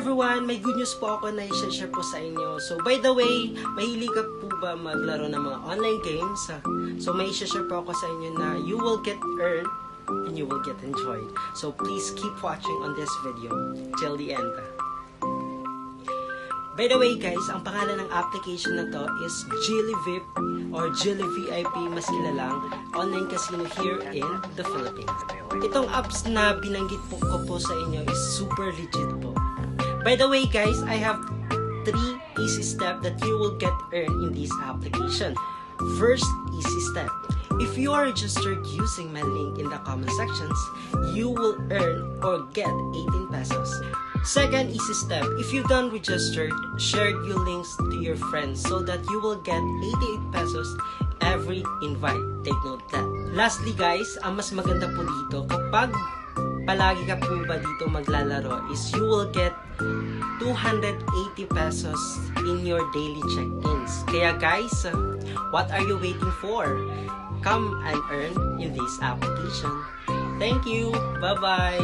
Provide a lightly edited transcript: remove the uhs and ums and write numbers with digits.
Everyone, may good news po ako na i-share po sa inyo. So, by the way, mahilig ka po ba maglaro ng mga online games? So, may i-share po ako sa inyo na you will get earned and you will get enjoyed. So, please keep watching on this video till the end. By the way guys, ang pangalan ng application na to is JillyVip or Jilly VIP, mas kilalang online casino here in the Philippines. Itong apps na binanggit ko po sa inyo is super legit po. By the way guys, I have 3 easy steps that you will get earned in this application. First easy step. If you are registered using my link in the comment sections, you will earn or get 18 pesos. Second easy step. If you done registered, share your links to your friends so that you will get 88 pesos every invite. Take note that. Lastly guys, ang mas maganda po dito, kapag palagi ka po ba dito maglalaro is you will get 280 pesos in your daily check-ins. Kaya guys, what are you waiting for? Come and earn in this application. Thank you. Bye-bye.